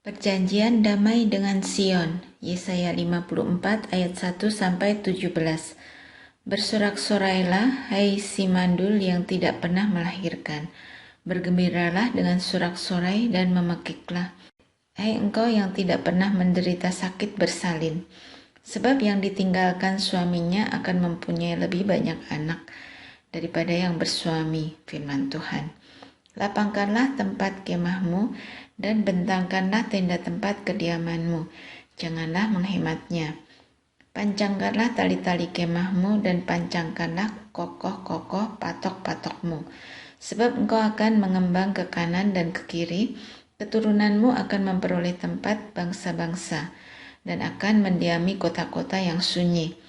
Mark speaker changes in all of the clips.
Speaker 1: Perjanjian damai dengan Sion, Yesaya 54 ayat 1-17. Bersorak-sorailah, hai si mandul yang tidak pernah melahirkan. Bergembiralah dengan sorak-sorai dan memekiklah, hai engkau yang tidak pernah menderita sakit bersalin. Sebab yang ditinggalkan suaminya akan mempunyai lebih banyak anak daripada yang bersuami, firman Tuhan. Lapangkanlah tempat kemahmu dan bentangkanlah tenda tempat kediamanmu. Janganlah menghematnya. Pancangkanlah tali-tali kemahmu dan pancangkanlah kokoh-kokoh patok-patokmu. Sebab engkau akan mengembang ke kanan dan ke kiri, keturunanmu akan memperoleh tempat bangsa-bangsa dan akan mendiami kota-kota yang sunyi.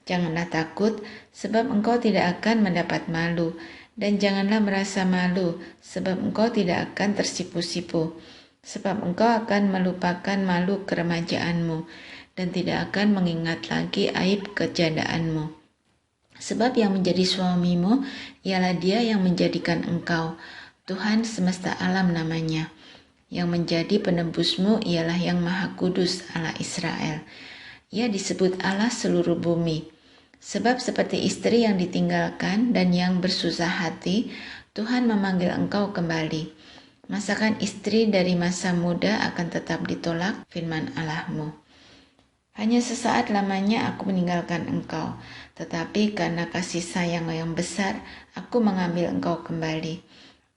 Speaker 1: Janganlah takut, sebab engkau tidak akan mendapat malu, dan janganlah merasa malu, sebab engkau tidak akan tersipu-sipu. Sebab engkau akan melupakan malu keremajaanmu, dan tidak akan mengingat lagi aib kejandaanmu. Sebab yang menjadi suamimu ialah Dia yang menjadikan engkau, Tuhan semesta alam namanya. Yang menjadi penebusmu ialah Yang Maha Kudus Allah Israel. Ia disebut Allah seluruh bumi. Sebab seperti istri yang ditinggalkan dan yang bersusah hati, Tuhan memanggil engkau kembali. Masakan istri dari masa muda akan tetap ditolak, firman Allahmu. Hanya sesaat lamanya aku meninggalkan engkau, tetapi karena kasih sayang yang besar, aku mengambil engkau kembali.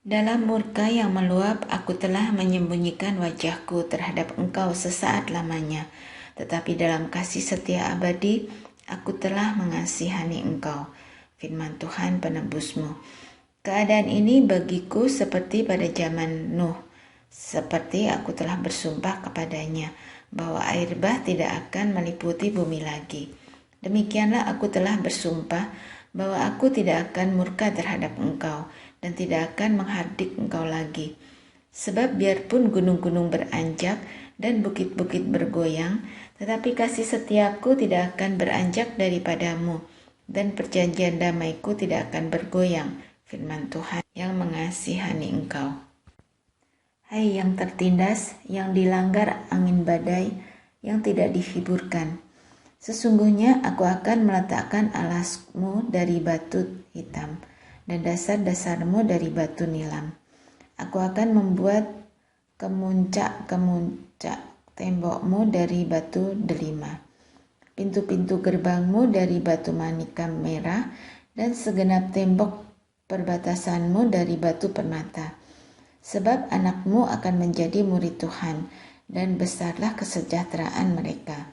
Speaker 1: Dalam murka yang meluap, aku telah menyembunyikan wajahku terhadap engkau sesaat lamanya. Tetapi dalam kasih setia abadi, aku telah mengasihani engkau, firman Tuhan penebusmu. Keadaan ini bagiku seperti pada zaman Nuh, seperti aku telah bersumpah kepadanya, bahwa air bah tidak akan meliputi bumi lagi. Demikianlah aku telah bersumpah bahwa aku tidak akan murka terhadap engkau, dan tidak akan menghardik engkau lagi. Sebab biarpun gunung-gunung beranjak dan bukit-bukit bergoyang, tetapi kasih setiaku tidak akan beranjak daripadamu, dan perjanjian damaiku tidak akan bergoyang, firman Tuhan yang mengasihani engkau. Hai yang tertindas, yang dilanggar angin badai, yang tidak dihiburkan. Sesungguhnya aku akan meletakkan alasmu dari batu hitam, dan dasar-dasarmu dari batu nilam. Aku akan membuat kemuncak-kemuncak tembokmu dari batu delima, pintu-pintu gerbangmu dari batu manika merah, dan segenap tembok perbatasanmu dari batu permata. Sebab anakmu akan menjadi murid Tuhan, dan besarlah kesejahteraan mereka.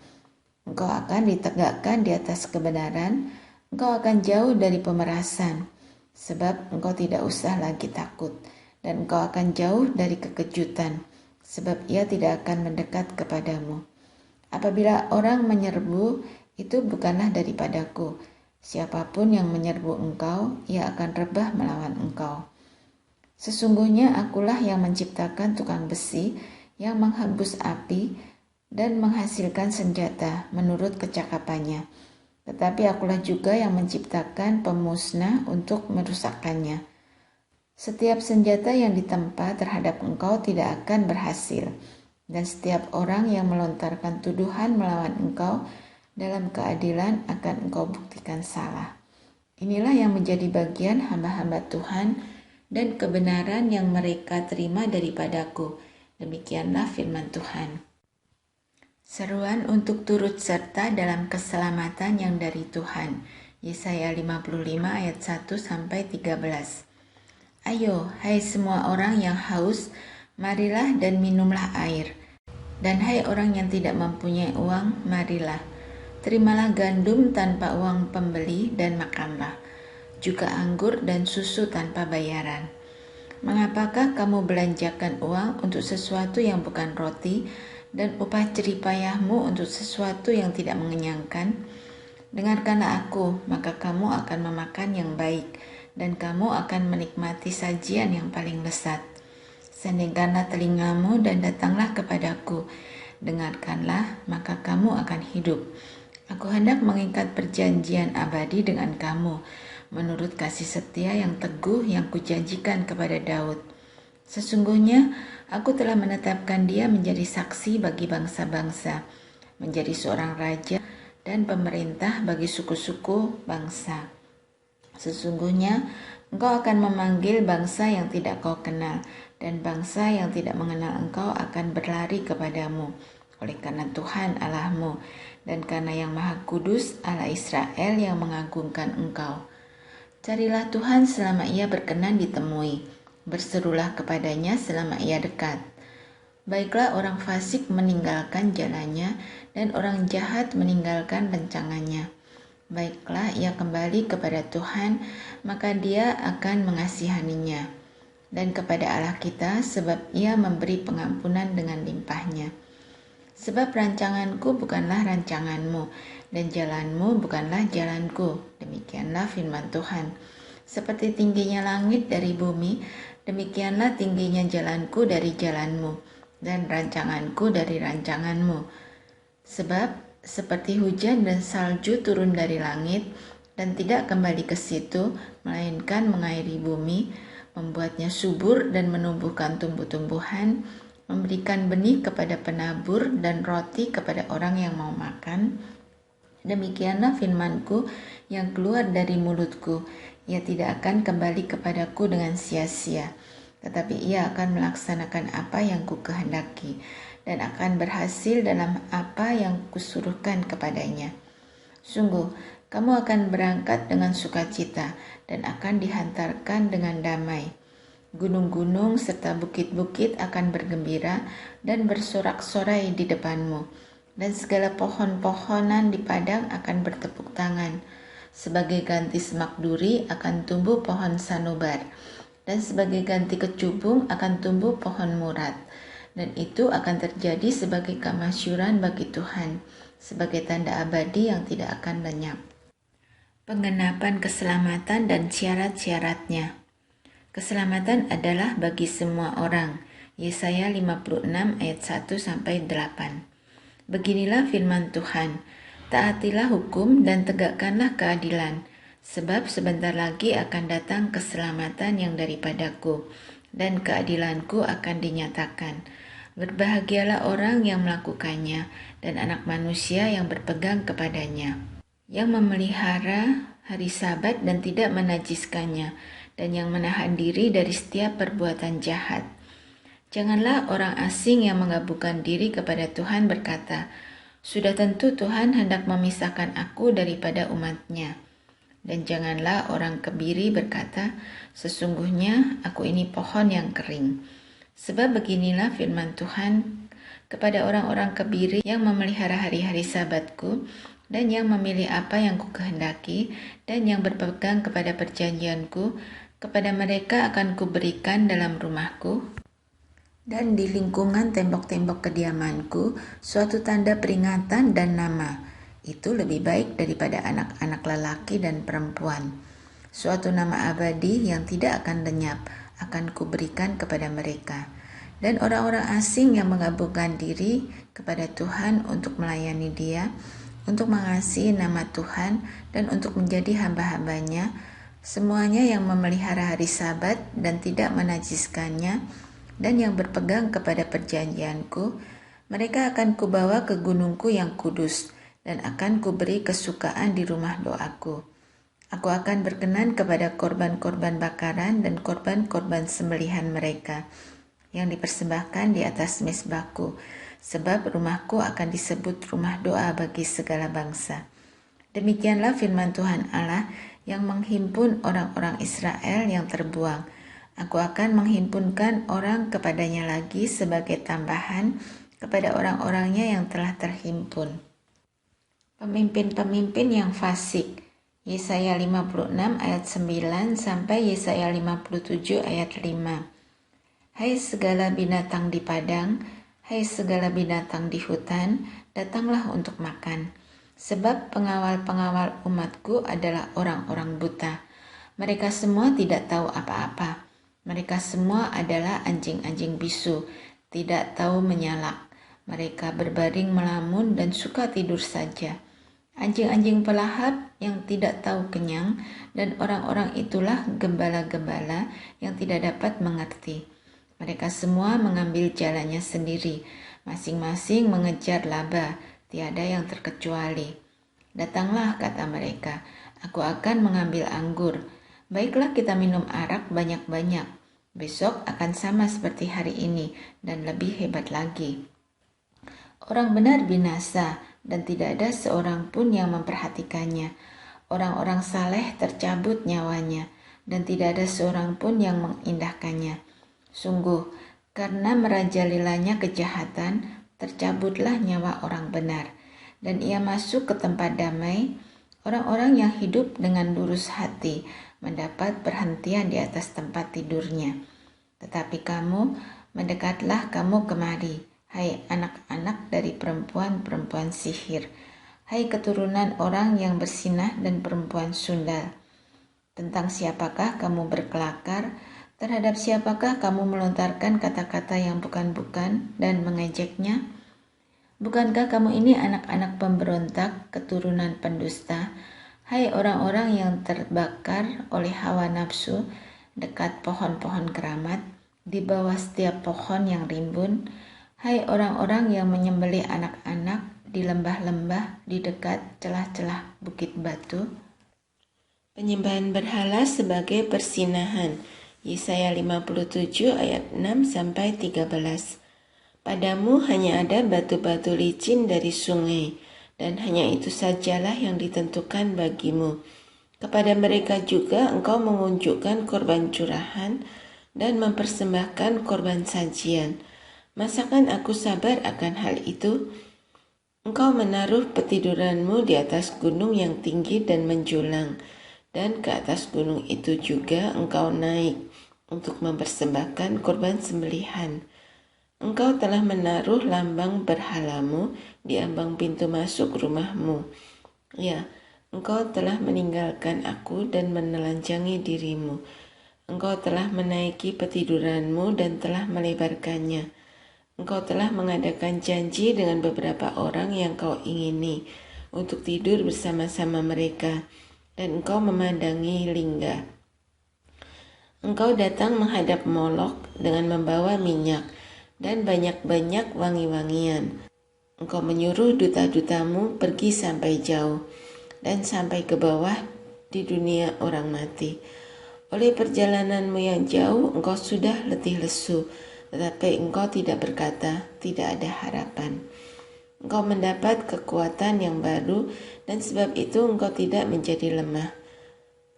Speaker 1: Engkau akan ditegakkan di atas kebenaran, engkau akan jauh dari pemerasan, sebab engkau tidak usah lagi takut, dan engkau akan jauh dari kekejutan, sebab ia tidak akan mendekat kepadamu. Apabila orang menyerbu, itu bukanlah daripadaku. Siapapun yang menyerbu engkau, ia akan rebah melawan engkau. Sesungguhnya akulah yang menciptakan tukang besi, yang menghembus api, dan menghasilkan senjata menurut kecakapannya. Tetapi akulah juga yang menciptakan pemusnah untuk merusakkannya. Setiap senjata yang ditempa terhadap engkau tidak akan berhasil, dan setiap orang yang melontarkan tuduhan melawan engkau dalam keadilan akan engkau buktikan salah. Inilah yang menjadi bagian hamba-hamba Tuhan dan kebenaran yang mereka terima daripadaku. Demikianlah firman Tuhan. Seruan untuk turut serta dalam keselamatan yang dari Tuhan. Yesaya 55 ayat 1-13. Ayo, hai semua orang yang haus, marilah dan minumlah air. Dan hai orang yang tidak mempunyai uang, marilah. Terimalah gandum tanpa uang pembeli dan makanlah. Juga anggur dan susu tanpa bayaran. Mengapakah kamu belanjakan uang untuk sesuatu yang bukan roti, dan upah jeripayahmu untuk sesuatu yang tidak mengenyangkan? Dengarkanlah aku, maka kamu akan memakan yang baik, dan kamu akan menikmati sajian yang paling lezat. Sandingkanlah telingamu dan datanglah kepadaku. Dengarkanlah, maka kamu akan hidup. Aku hendak mengikat perjanjian abadi dengan kamu, menurut kasih setia yang teguh yang kujanjikan kepada Daud. Sesungguhnya Aku telah menetapkan dia menjadi saksi bagi bangsa-bangsa, menjadi seorang raja dan pemerintah bagi suku-suku bangsa. Sesungguhnya engkau akan memanggil bangsa yang tidak kau kenal, dan bangsa yang tidak mengenal engkau akan berlari kepadamu. Oleh karena Tuhan Allahmu, dan karena yang Maha Kudus Allah Israel yang mengagungkan engkau. Carilah Tuhan selama ia berkenan ditemui, berserulah kepadanya selama ia dekat. Baiklah orang fasik meninggalkan jalannya, dan orang jahat meninggalkan rencangannya. Baiklah ia kembali kepada Tuhan, maka dia akan mengasihaninya. Dan kepada Allah kita, sebab ia memberi pengampunan dengan limpahnya. Sebab rancanganku bukanlah rancanganmu, dan jalanmu bukanlah jalanku. Demikianlah firman Tuhan. Seperti tingginya langit dari bumi, demikianlah tingginya jalanku dari jalanmu, dan rancanganku dari rancanganmu. Sebab seperti hujan dan salju turun dari langit, dan tidak kembali ke situ, melainkan mengairi bumi, membuatnya subur dan menumbuhkan tumbuh-tumbuhan, memberikan benih kepada penabur dan roti kepada orang yang mau makan. Demikianlah firmanku yang keluar dari mulutku, ia tidak akan kembali kepadaku dengan sia-sia, tetapi ia akan melaksanakan apa yang kukehendaki, dan akan berhasil dalam apa yang kusuruhkan kepadanya. Sungguh, kamu akan berangkat dengan sukacita, dan akan dihantarkan dengan damai. Gunung-gunung serta bukit-bukit akan bergembira dan bersorak-sorai di depanmu, dan segala pohon-pohonan di padang akan bertepuk tangan. Sebagai ganti semak duri akan tumbuh pohon sanubar, dan sebagai ganti kecubung akan tumbuh pohon murad. Dan itu akan terjadi sebagai kemasyuran bagi Tuhan, sebagai tanda abadi yang tidak akan lenyap. Pengenapan keselamatan dan syarat-syaratnya. Keselamatan adalah bagi semua orang. Yesaya 56 ayat 1-8. Beginilah firman Tuhan, taatilah hukum dan tegakkanlah keadilan, sebab sebentar lagi akan datang keselamatan yang daripadaku, dan keadilanku akan dinyatakan. Berbahagialah orang yang melakukannya, dan anak manusia yang berpegang kepadanya, yang memelihara hari Sabat dan tidak menajiskannya, dan yang menahan diri dari setiap perbuatan jahat. Janganlah orang asing yang menggabungkan diri kepada Tuhan berkata, sudah tentu Tuhan hendak memisahkan aku daripada umat-Nya. Dan janganlah orang kebiri berkata, sesungguhnya aku ini pohon yang kering. Sebab beginilah firman Tuhan kepada orang-orang kebiri yang memelihara hari-hari Sabatku, dan yang memilih apa yang kukehendaki, dan yang berpegang kepada perjanjianku, kepada mereka akan kuberikan dalam rumahku dan di lingkungan tembok-tembok kediamanku suatu tanda peringatan dan nama. Itu lebih baik daripada anak-anak lelaki dan perempuan. Suatu nama abadi yang tidak akan lenyap akan kuberikan kepada mereka. Dan orang-orang asing yang menggabungkan diri kepada Tuhan untuk melayani Dia, untuk mengasihi nama Tuhan dan untuk menjadi hamba-hambanya, semuanya yang memelihara hari Sabat dan tidak menajiskannya, dan yang berpegang kepada perjanjianku, mereka akan kubawa ke gunungku yang kudus, dan akan kuberi kesukaan di rumah doaku. Aku akan berkenan kepada korban-korban bakaran dan korban-korban sembelihan mereka, yang dipersembahkan di atas mezbahku, sebab rumahku akan disebut rumah doa bagi segala bangsa. Demikianlah firman Tuhan Allah yang menghimpun orang-orang Israel yang terbuang. Aku akan menghimpunkan orang kepadanya lagi sebagai tambahan kepada orang-orangnya yang telah terhimpun. Pemimpin-pemimpin yang fasik. Yesaya 56 ayat 9 sampai Yesaya 57 ayat 5. Hai segala binatang di padang, hai segala binatang di hutan, datanglah untuk makan. Sebab pengawal-pengawal umatku adalah orang-orang buta. Mereka semua tidak tahu apa-apa. Mereka semua adalah anjing-anjing bisu, tidak tahu menyalak. Mereka berbaring melamun dan suka tidur saja. Anjing-anjing pelahap yang tidak tahu kenyang, dan orang-orang itulah gembala-gembala yang tidak dapat mengerti. Mereka semua mengambil jalannya sendiri, masing-masing mengejar laba, tiada yang terkecuali. Datanglah, kata mereka, aku akan mengambil anggur. Baiklah kita minum arak banyak-banyak. Besok akan sama seperti hari ini dan lebih hebat lagi. Orang benar binasa dan tidak ada seorang pun yang memperhatikannya. Orang-orang saleh tercabut nyawanya dan tidak ada seorang pun yang mengindahkannya. Sungguh, karena merajalelanya kejahatan, tercabutlah nyawa orang benar, dan ia masuk ke tempat damai. Orang-orang yang hidup dengan lurus hati mendapat perhentian di atas tempat tidurnya. Tetapi kamu, mendekatlah kamu kemari, hai anak-anak dari perempuan-perempuan sihir, hai keturunan orang yang bersinah dan perempuan sundal. Tentang siapakah kamu berkelakar? Terhadap siapakah kamu melontarkan kata-kata yang bukan-bukan dan mengejeknya? Bukankah kamu ini anak-anak pemberontak, keturunan pendusta? Hai orang-orang yang terbakar oleh hawa nafsu, dekat pohon-pohon keramat, di bawah setiap pohon yang rimbun. Hai orang-orang yang menyembelih anak-anak di lembah-lembah, di dekat celah-celah bukit batu. Penyembahan berhala sebagai persinahan. Yesaya 57 ayat 6-13. Padamu hanya ada batu-batu licin dari sungai, dan hanya itu sajalah yang ditentukan bagimu. Kepada mereka juga engkau mengunjukkan korban curahan dan mempersembahkan korban sajian. Masakan aku sabar akan hal itu? Engkau menaruh petiduranmu di atas gunung yang tinggi dan menjulang, dan ke atas gunung itu juga engkau naik untuk mempersembahkan korban sembelihan. Engkau telah menaruh lambang berhalamu di ambang pintu masuk rumahmu. Ya, engkau telah meninggalkan aku dan menelanjangi dirimu. Engkau telah menaiki petiduranmu dan telah melebarkannya. Engkau telah mengadakan janji dengan beberapa orang yang kau ingini untuk tidur bersama-sama mereka, dan engkau memandangi lingga. Engkau datang menghadap Molok dengan membawa minyak dan banyak-banyak wangi-wangian. Engkau menyuruh duta-dutamu pergi sampai jauh dan sampai ke bawah di dunia orang mati. Oleh perjalananmu yang jauh engkau sudah letih lesu, tetapi engkau tidak berkata, tidak ada harapan. Engkau mendapat kekuatan yang baru dan sebab itu engkau tidak menjadi lemah.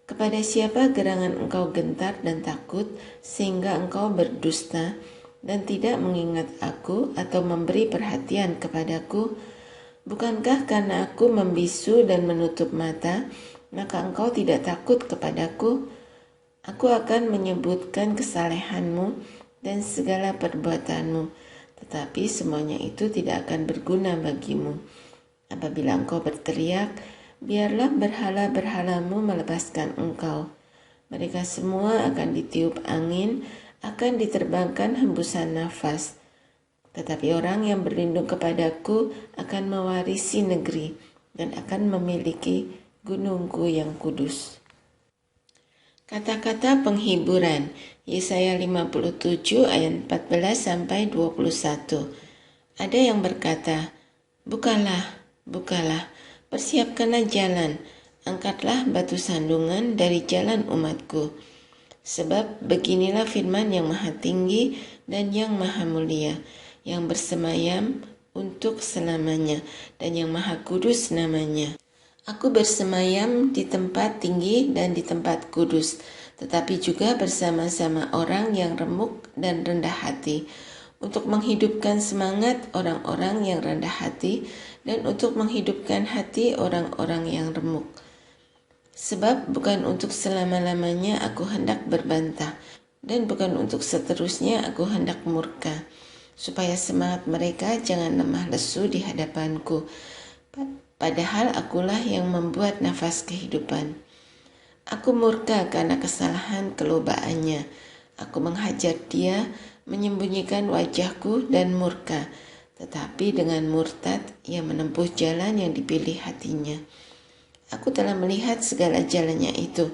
Speaker 1: Kepada siapa gerangan engkau gentar dan takut sehingga engkau berdusta dan tidak mengingat aku atau memberi perhatian kepadaku? Bukankah karena aku membisu dan menutup mata, maka engkau tidak takut kepadaku? Aku akan menyebutkan kesalehanmu dan segala perbuatanmu, tetapi semuanya itu tidak akan berguna bagimu. Apabila engkau berteriak, biarlah berhala-berhalamu melepaskan engkau. Mereka semua akan ditiup angin, akan diterbangkan hembusan nafas. Tetapi orang yang berlindung kepadaku akan mewarisi negeri dan akan memiliki gunungku yang kudus. Kata-kata penghiburan, Yesaya 57 ayat 14-21. Ada yang berkata, bukalah, bukalah, persiapkanlah jalan, angkatlah batu sandungan dari jalan umatku. Sebab beginilah firman yang maha tinggi dan yang maha mulia, yang bersemayam untuk selamanya dan yang maha kudus namanya. Aku bersemayam di tempat tinggi dan di tempat kudus, tetapi juga bersama-sama orang yang remuk dan rendah hati, untuk menghidupkan semangat orang-orang yang rendah hati dan untuk menghidupkan hati orang-orang yang remuk. Sebab bukan untuk selama-lamanya aku hendak berbantah, dan bukan untuk seterusnya aku hendak murka, supaya semangat mereka jangan lemah lesu di hadapanku. Padahal akulah yang membuat nafas kehidupan. Aku murka karena kesalahan kelobaannya. Aku menghajar dia, menyembunyikan wajahku dan murka. Tetapi dengan murtad ia menempuh jalan yang dipilih hatinya. Aku telah melihat segala jalannya itu,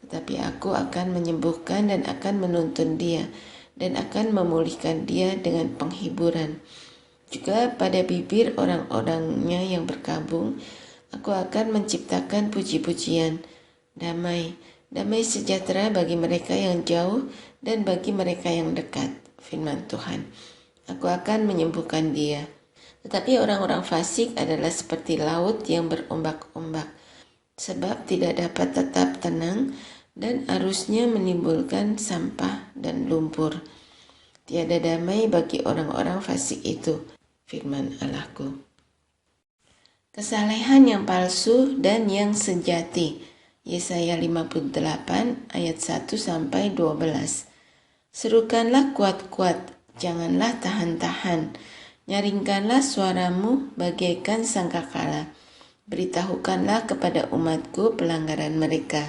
Speaker 1: tetapi aku akan menyembuhkan dan akan menuntun dia, dan akan memulihkan dia dengan penghiburan. Juga pada bibir orang-orangnya yang berkabung, aku akan menciptakan puji-pujian. Damai, damai sejahtera bagi mereka yang jauh dan bagi mereka yang dekat, firman Tuhan. Aku akan menyembuhkan dia. Tetapi orang-orang fasik adalah seperti laut yang berombak-ombak, sebab tidak dapat tetap tenang dan arusnya menimbulkan sampah dan lumpur. Tiada damai bagi orang-orang fasik itu, firman Allahku. Kesalehan yang palsu dan yang sejati. Yesaya 58 ayat 1-12. Serukanlah kuat-kuat, janganlah tahan-tahan. Nyaringkanlah suaramu bagaikan sangkakala. Beritahukanlah kepada umatku pelanggaran mereka,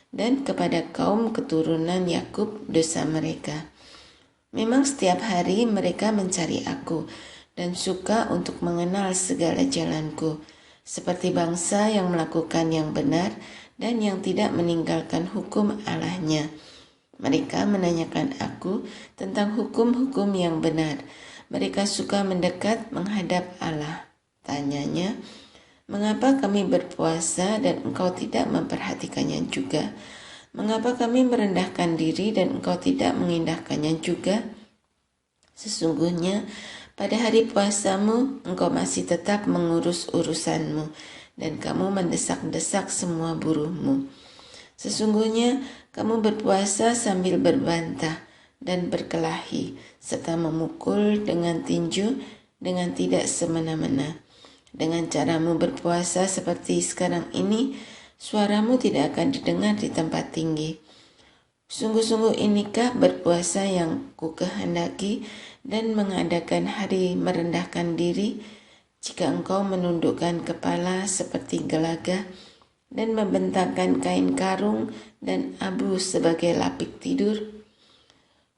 Speaker 1: dan kepada kaum keturunan Yakub dosa mereka. Memang setiap hari mereka mencari aku, dan suka untuk mengenal segala jalanku, seperti bangsa yang melakukan yang benar dan yang tidak meninggalkan hukum Allahnya. Mereka menanyakan aku tentang hukum-hukum yang benar. Mereka suka mendekat menghadap Allah. Tanyanya, mengapa kami berpuasa dan engkau tidak memperhatikannya juga? Mengapa kami merendahkan diri dan engkau tidak mengindahkannya juga? Sesungguhnya pada hari puasamu engkau masih tetap mengurus urusanmu dan kamu mendesak-desak semua buruhmu. Sesungguhnya kamu berpuasa sambil berbantah dan berkelahi serta memukul dengan tinju dengan tidak semena-mena. Dengan caramu berpuasa seperti sekarang ini, suaramu tidak akan didengar di tempat tinggi. Sungguh-sungguh inikah berpuasa yang kukehendaki dan mengadakan hari merendahkan diri, jika engkau menundukkan kepala seperti gelagah dan membentangkan kain karung dan abu sebagai lapik tidur?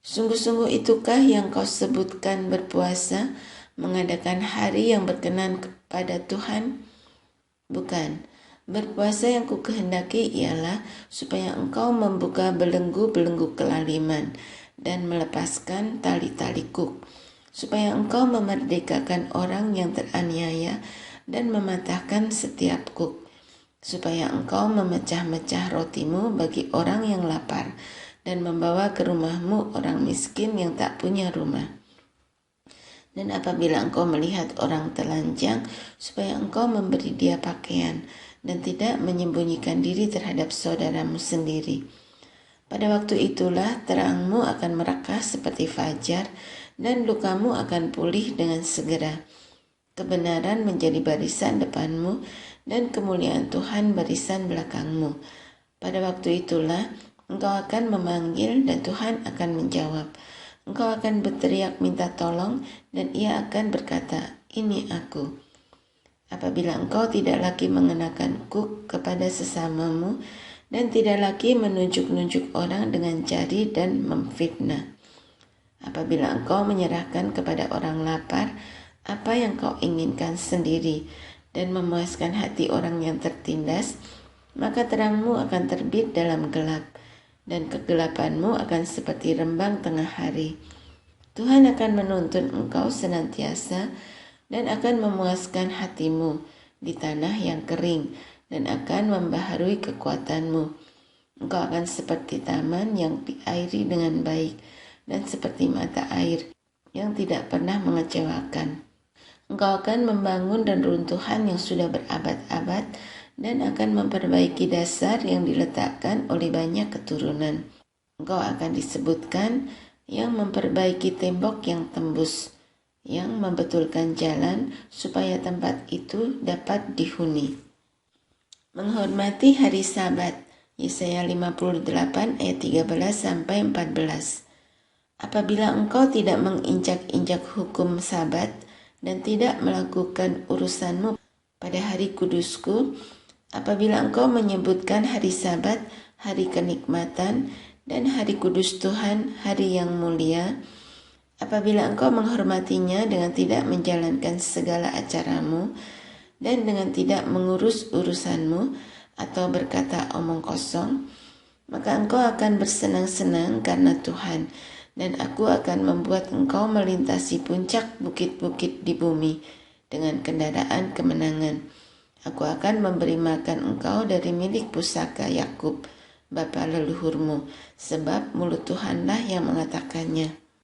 Speaker 1: Sungguh-sungguh itukah yang kau sebutkan berpuasa, mengadakan hari yang berkenan kepada Tuhan? Bukan. Berpuasa yang kukehendaki ialah supaya engkau membuka belenggu-belenggu kelaliman dan melepaskan tali-tali kuk, supaya engkau memerdekakan orang yang teraniaya dan mematahkan setiap kuk, supaya engkau memecah-mecah rotimu bagi orang yang lapar dan membawa ke rumahmu orang miskin yang tak punya rumah. Dan apabila engkau melihat orang telanjang, supaya engkau memberi dia pakaian dan tidak menyembunyikan diri terhadap saudaramu sendiri. Pada waktu itulah terangmu akan merekah seperti fajar dan lukamu akan pulih dengan segera. Kebenaran menjadi barisan depanmu dan kemuliaan Tuhan barisan belakangmu. Pada waktu itulah engkau akan memanggil dan Tuhan akan menjawab. Engkau akan berteriak minta tolong dan ia akan berkata, ini aku. Apabila engkau tidak lagi mengenakan kuk kepada sesamamu dan tidak lagi menunjuk-nunjuk orang dengan jari dan memfitnah. Apabila engkau menyerahkan kepada orang lapar apa yang kau inginkan sendiri dan memuaskan hati orang yang tertindas, maka terangmu akan terbit dalam gelap dan kegelapanmu akan seperti rembang tengah hari. Tuhan akan menuntun engkau senantiasa dan akan memuaskan hatimu di tanah yang kering dan akan membaharui kekuatanmu. Engkau akan seperti taman yang diairi dengan baik dan seperti mata air yang tidak pernah mengecewakan. Engkau akan membangun dan runtuhan yang sudah berabad-abad dan akan memperbaiki dasar yang diletakkan oleh banyak keturunan. Engkau akan disebutkan yang memperbaiki tembok yang tembus, yang membetulkan jalan supaya tempat itu dapat dihuni. Menghormati hari Sabat, Yesaya 58 ayat 13-14. Apabila engkau tidak menginjak-injak hukum Sabat dan tidak melakukan urusanmu pada hari kudusku, apabila engkau menyebutkan hari Sabat, hari kenikmatan, dan hari kudus Tuhan, hari yang mulia, apabila engkau menghormatinya dengan tidak menjalankan segala acaramu, dan dengan tidak mengurus urusanmu, atau berkata omong kosong, maka engkau akan bersenang-senang karena Tuhan, Dan aku akan membuat engkau melintasi puncak bukit-bukit di bumi dengan kendaraan kemenangan. Aku akan memberi makan engkau dari milik pusaka Yakub, bapa leluhurmu, sebab mulut Tuhanlah yang mengatakannya.